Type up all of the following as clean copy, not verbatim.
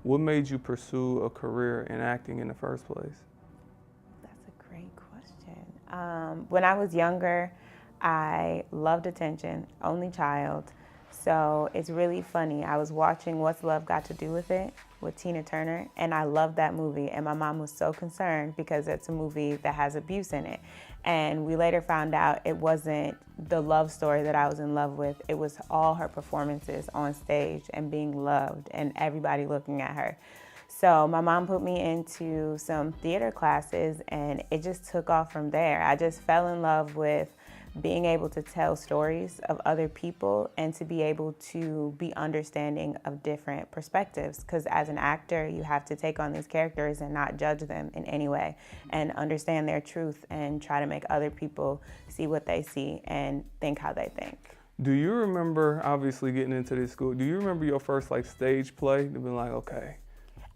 what made you pursue a career in acting in the first place? That's a great question. When I was younger, I loved attention, only child. So it's really funny. I was watching What's Love Got to Do with It with Tina Turner, and I loved that movie. And my mom was so concerned because it's a movie that has abuse in it. And we later found out it wasn't the love story that I was in love with. It was all her performances on stage and being loved and everybody looking at her. So my mom put me into some theater classes, and it just took off from there. I just fell in love with being able to tell stories of other people and to be able to be understanding of different perspectives. Because as an actor, you have to take on these characters and not judge them in any way and understand their truth and try to make other people see what they see and think how they think. Do you remember, obviously getting into this school, do you remember your first like stage play? To be like, okay.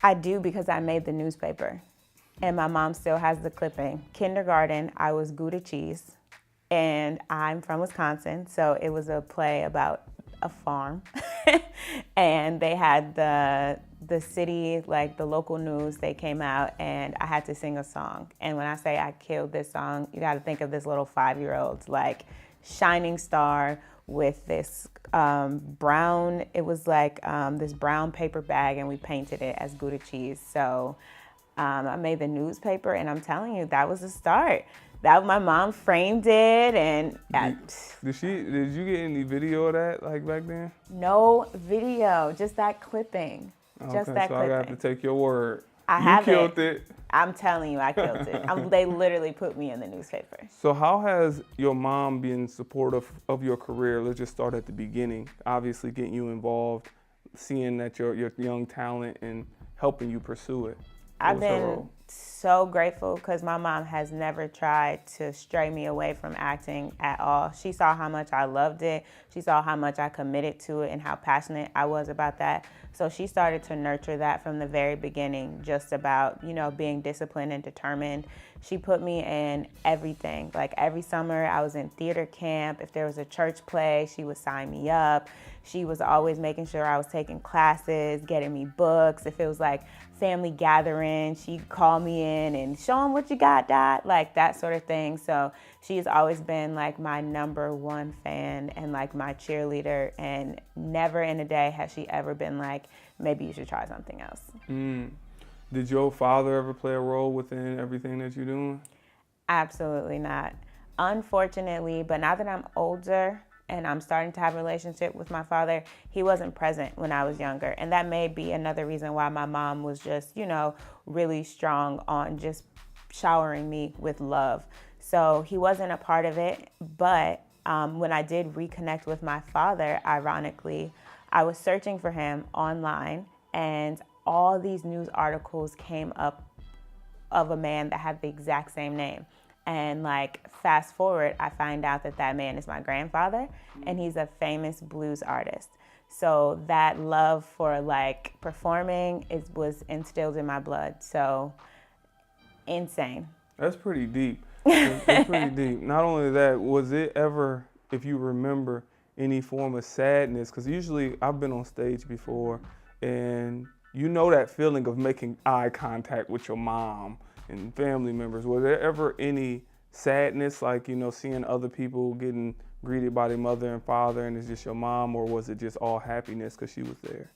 I do, because I made the newspaper and my mom still has the clipping. Kindergarten, I was Gouda cheese. And I'm from Wisconsin, so it was a play about a farm. And they had the city, like the local news, they came out and I had to sing a song. And when I say I killed this song, you gotta think of this little 5-year-old, like shining star with this brown, it was like this brown paper bag, and we painted it as Gouda cheese. So I made the newspaper, and I'm telling you, that was the start. That my mom framed it, and did you get any video of that like back then? No video, just that clipping. Okay, just that so clipping. I got to take your word. You killed it. I'm telling you, I killed it. They literally put me in the newspaper. So how has your mom been supportive of your career? Let's just start at the beginning. Obviously getting you involved, seeing that your young talent and helping you pursue it. I've been so grateful because my mom has never tried to stray me away from acting at all. She saw how much I loved it. She saw how much I committed to it and how passionate I was about that. So she started to nurture that from the very beginning, just about, being disciplined and determined. She put me in everything. Like every summer I was in theater camp. If there was a church play, she would sign me up. She was always making sure I was taking classes, getting me books. If it was like family gathering, she'd call me in and show them what you got, Dot, like that sort of thing. So she's always been like my #1 fan and like my cheerleader, and never in a day has she ever been like, maybe you should try something else. Did your father ever play a role within everything that you're doing? Absolutely not. Unfortunately, but now that I'm older and I'm starting to have a relationship with my father, he wasn't present when I was younger. And that may be another reason why my mom was just, really strong on just showering me with love. So he wasn't a part of it. But when I did reconnect with my father, ironically, I was searching for him online, and all these news articles came up of a man that had the exact same name. And like fast forward, I find out that man is my grandfather, and he's a famous blues artist. So that love for like performing was instilled in my blood. So insane. That's pretty deep. That's pretty deep. Not only that, was it ever, if you remember, any form of sadness? Because usually I've been on stage before, and that feeling of making eye contact with your mom and family members. Was there ever any sadness, like, seeing other people getting greeted by their mother and father, and it's just your mom, or was it just all happiness because she was there?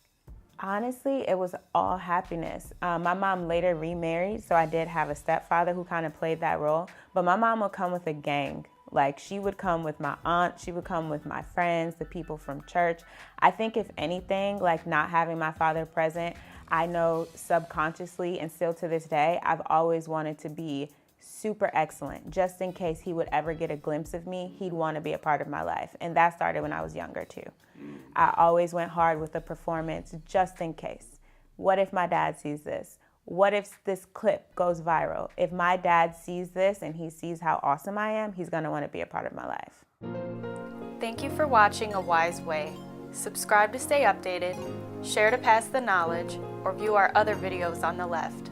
Honestly, it was all happiness. My mom later remarried, so I did have a stepfather who kind of played that role, but my mom would come with a gang. Like, she would come with my aunt, she would come with my friends, the people from church. I think if anything, like not having my father present, I know subconsciously and still to this day, I've always wanted to be super excellent. Just in case he would ever get a glimpse of me, he'd want to be a part of my life. And that started when I was younger too. I always went hard with the performance just in case. What if my dad sees this? What if this clip goes viral? If my dad sees this and he sees how awesome I am, he's going to want to be a part of my life. Thank you for watching A Wise Way. Subscribe to stay updated, share to pass the knowledge, or view our other videos on the left.